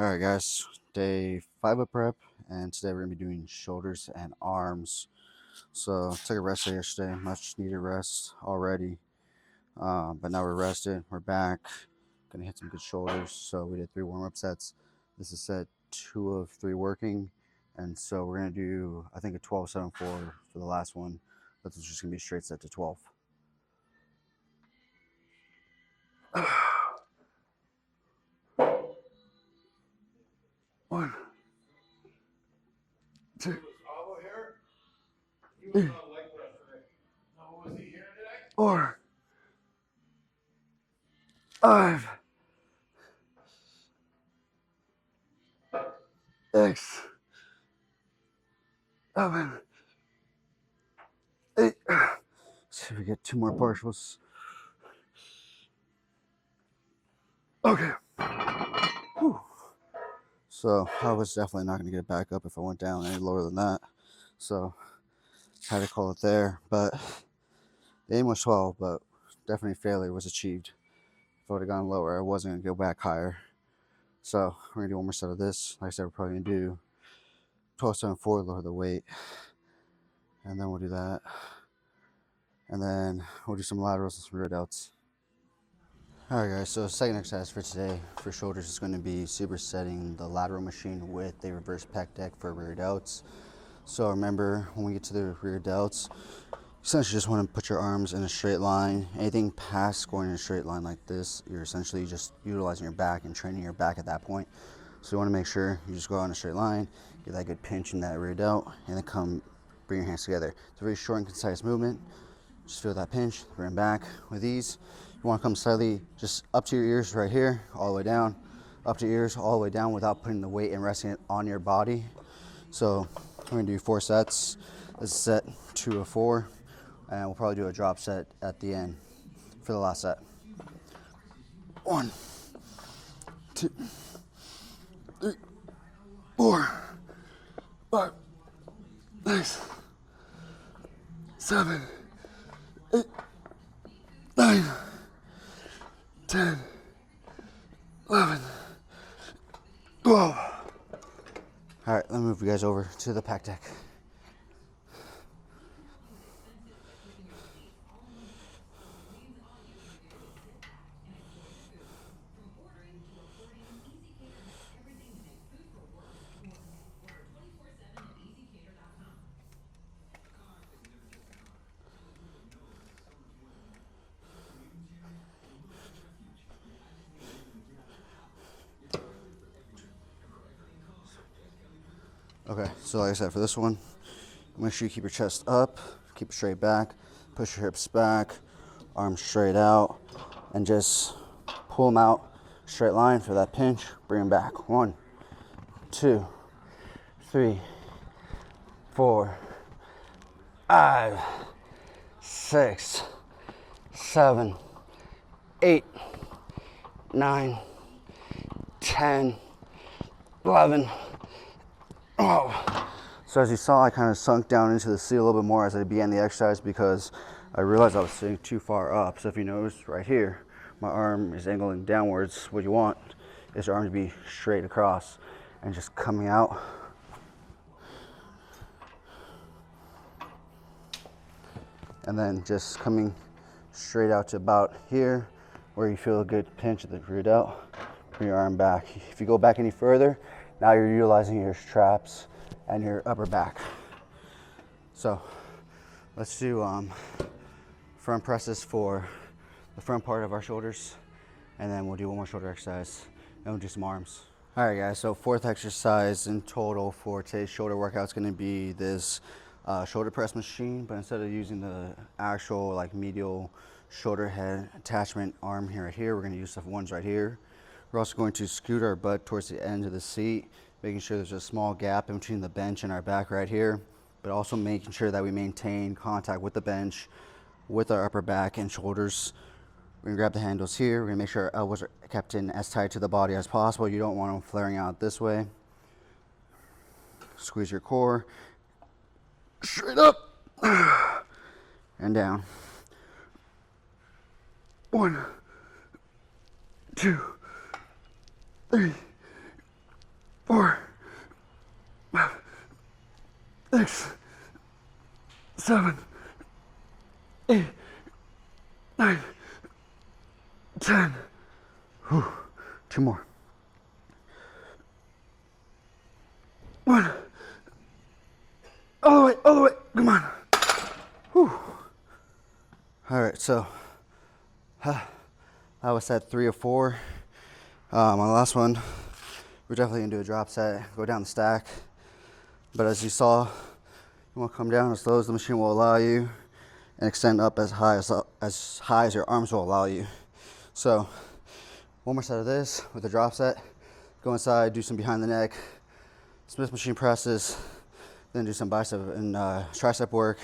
Alright guys, day 5 of prep, and today we're going to be doing shoulders and arms. So took a rest day yesterday, much needed rest already, but now we're rested, we're back, going to hit some good shoulders. So we did 3 warm-up sets. This is set 2 of 3 working, and so we're going to do I think a 12-7-4 for the last one, but this is just going to be a straight set to 12. One, two, three, 4, 5, 6, 7, 8. See if we get 2 more partials. Okay. Whew. So I was definitely not going to get back up if I went down any lower than that. So had to call it there. But the aim was 12, but definitely failure was achieved. If I would have gone lower, I wasn't going to go back higher. So we're going to do one more set of this. Like I said, we're probably going to do 12-7-4, lower the weight. And then we'll do that. And then we'll do some laterals and some rear delts. Alright guys, so second exercise for today for shoulders is going to be supersetting the lateral machine with a reverse pec deck for rear delts. So remember, when we get to the rear delts, essentially just want to put your arms in a straight line. Anything past going in a straight line like this, you're essentially just utilizing your back and training your back at that point. So you want to make sure you just go out in a straight line, get that good pinch in that rear delt, and then bring your hands together. It's a very short and concise movement. Just feel that pinch, bring back with ease. You want to come slightly just up to your ears right here, all the way down, up to your ears, all the way down without putting the weight and resting it on your body. So we're going to do 4 sets. This is set 2 of 4, and we'll probably do a drop set at the end for the last set. 1, 2, 3, 4, 5, 6, 7, 8, 9, 10, 11, 12. All right, let me move you guys over to the pec deck. Okay, so like I said, for this one, make sure you keep your chest up, keep it straight back, push your hips back, arms straight out, and just pull them out, straight line for that pinch, bring them back. 1, 2, 3, 4, 5, 6, 7, 8, 9, 10, 11. Oh. So as you saw, I kind of sunk down into the seat a little bit more as I began the exercise because I realized I was sitting too far up. So if you notice right here, my arm is angling downwards. What you want is your arm to be straight across and just coming out. And then just coming straight out to about here where you feel a good pinch at the rear delt. Bring your arm back. If you go back any further, now you're utilizing your traps and your upper back. So let's do front presses for the front part of our shoulders, and then we'll do one more shoulder exercise, and we'll do some arms. All right, guys, so 4th exercise in total for today's shoulder workout is going to be this shoulder press machine, but instead of using the actual like medial shoulder head attachment arm here right here, we're going to use the ones right here. We're also going to scoot our butt towards the end of the seat, making sure there's a small gap in between the bench and our back right here, but also making sure that we maintain contact with the bench, with our upper back and shoulders. We're gonna grab the handles here. We're gonna make sure our elbows are kept in as tight to the body as possible. You don't want them flaring out this way. Squeeze your core, straight up and down. 1, 2, 3, 4, 5, 6, 7, 8, 9, 10. Whew. 2 more. 1. All the way. Come on. Whew. All right, so I was at 3 or 4. On the last one, we're definitely gonna do a drop set, go down the stack. But as you saw, you want to come down as low as the machine will allow you, and extend up as high as your arms will allow you. So, one more set of this with a drop set. Go inside, do some behind the neck, Smith machine presses, then do some bicep and tricep work.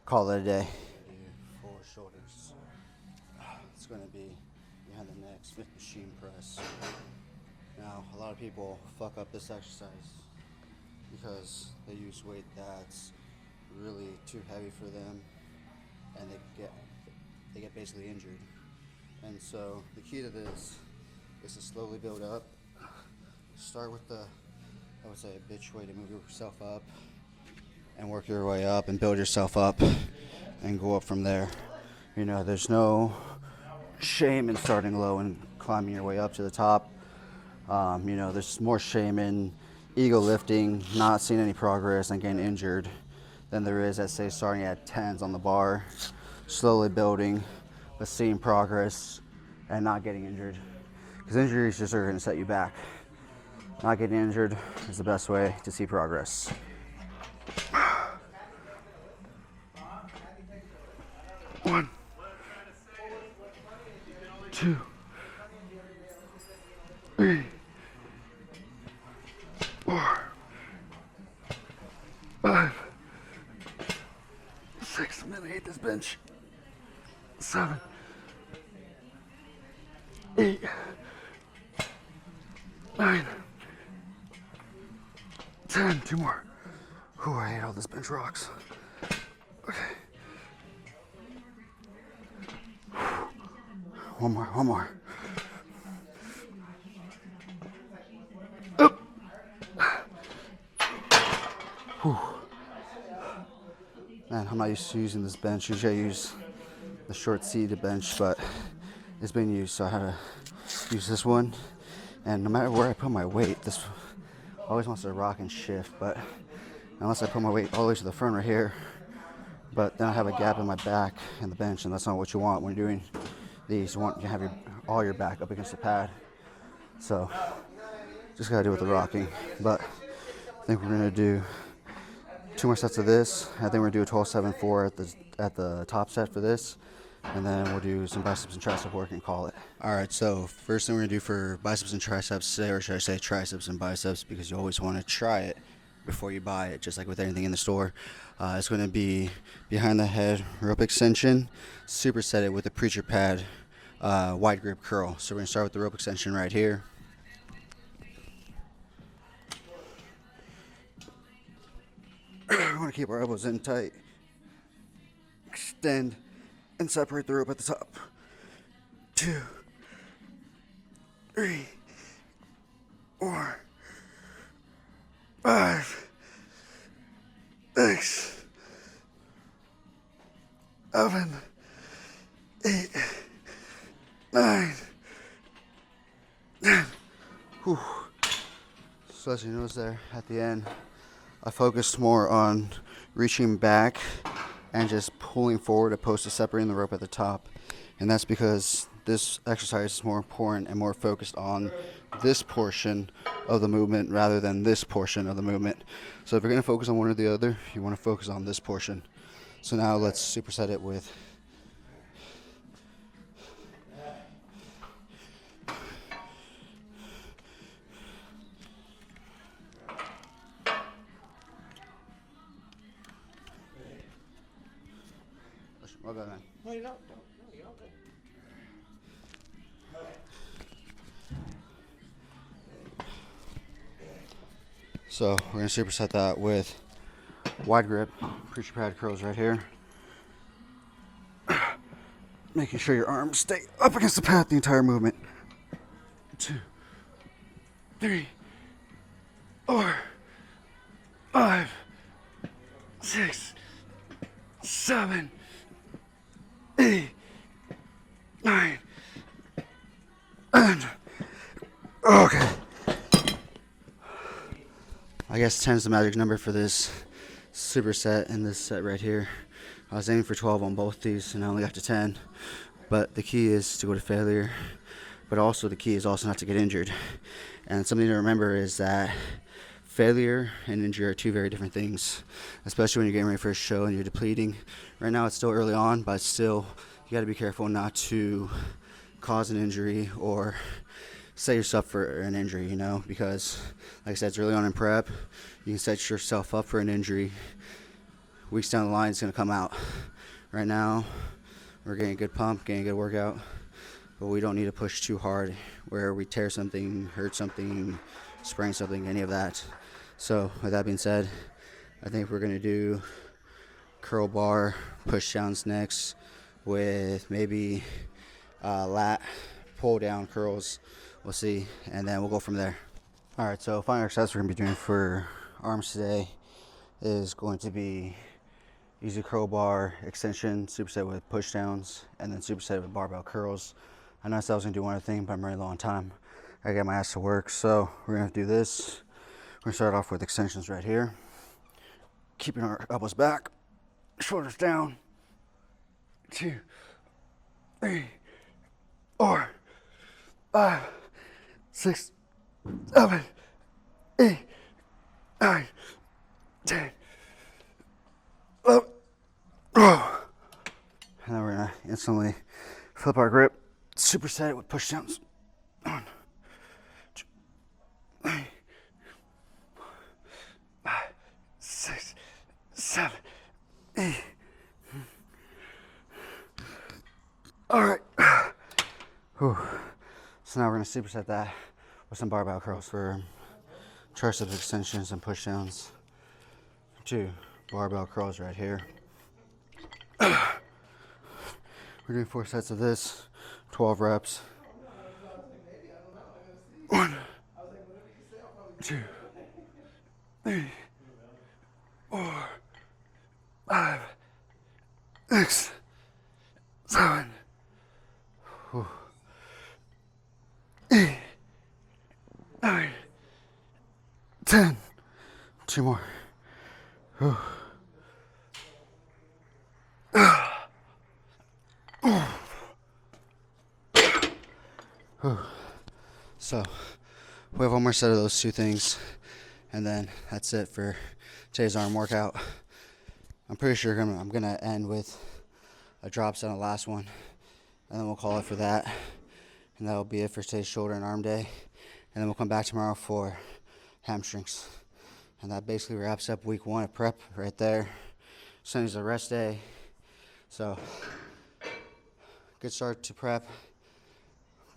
Call it a day. For shoulders, it's going to be behind the neck, Smith machine press. Now, a lot of people fuck up this exercise because they use weight that's really too heavy for them, and they get basically injured. And so the key to this is to slowly build up. Start with the, I would say, a bitch way to move yourself up, and work your way up and build yourself up and go up from there. You know, there's no shame in starting low and climbing your way up to the top. You know, there's more shame in ego lifting, not seeing any progress and getting injured than there is at, say, starting at 10s on the bar, slowly building, but seeing progress and not getting injured. Because injuries just are going to set you back. Not getting injured is the best way to see progress. 1, 2, 3, 4, 5, 6. I'm gonna hate this bench. 7, 8, 9, 10. 2 more. Ooh, I hate all this bench rocks. Okay. One more. Up. Whew. Man, I'm not used to using this bench. Usually I use the short seated bench, but it's been used, so I had to use this one. And no matter where I put my weight, this always wants to rock and shift, but unless I put my weight all the way to the front right here, but then I have a gap in my back in the bench, and that's not what you want when you're doing these. You want to have all your back up against the pad. So just gotta do with the rocking. But I think we're gonna do 2 more sets of this. I think we're gonna do a 12-7-4 at the top set for this, and then we'll do some biceps and tricep work and call it. All right, so first thing we're gonna do for biceps and triceps today, or should I say triceps and biceps, because you always want to try it before you buy it, just like with anything in the store. It's going to be behind the head rope extension, superset it with a preacher pad wide grip curl. So we're going to start with the rope extension right here. We want to keep our elbows in tight. Extend and separate the rope at the top. 2, 3, 4, 5, 6, 7, 8, 9, 10. Whew. So as you notice there at the end, I focused more on reaching back and just pulling forward opposed to separating the rope at the top. And that's because this exercise is more important and more focused on this portion of the movement rather than this portion of the movement. So if you're going to focus on one or the other, you want to focus on this portion. So now let's superset it with my bad, man. No, you don't. No, you're all good. So we're going to superset that with wide grip, preacher pad curls right here. Making sure your arms stay up against the pad the entire movement. 2, 3, 4, 5, 6, 7, 8, 9, and okay. I guess 10 is the magic number for this superset and this set right here. I was aiming for 12 on both these and I only got to 10. But the key is to go to failure. But also the key is also not to get injured. And something to remember is that failure and injury are two very different things, especially when you're getting ready for a show and you're depleting. Right now it's still early on, but still you got to be careful not to cause an injury or set yourself for an injury, you know, because like I said, it's early on in prep. You can set yourself up for an injury. Weeks down the line, it's going to come out. Right now, we're getting a good pump, getting a good workout, but we don't need to push too hard where we tear something, hurt something, sprain something, any of that. So with that being said, I think we're going to do curl bar push downs next with maybe lat pull down curls. We'll see, and then we'll go from there. All right, so final exercise we're going to be doing for arms today is going to be easy curl bar extension, superset with push downs, and then superset with barbell curls. I know I said I was going to do one other thing, but I'm running low on time. I got my ass to work, so we're going to do this. We're going to start off with extensions right here. Keeping our elbows back, shoulders down. 2, 3, 4, 5, 6, 7, 8, 9, 10, 11. Oh. And then we're gonna instantly flip our grip, superset it with push downs. 1, 2, 3, 4, 5, 6, 7, 8. All right. Whew. So now we're going to superset that with some barbell curls for triceps extensions and push downs. 2 barbell curls right here. We're doing 4 sets of this, 12 reps. 1, 2, 3, 4, 5, 6, 7. 8, 9, 10. 2 more. So we have one more set of those 2 things, and then that's it for today's arm workout. I'm pretty sure I'm gonna end with a drop set on the last one, and then we'll call it for that. And that'll be it for today's shoulder and arm day. And then we'll come back tomorrow for hamstrings. And that basically wraps up week 1 of prep right there. Sunday's a rest day. So, good start to prep.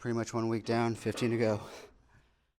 Pretty much 1 week down, 15 to go.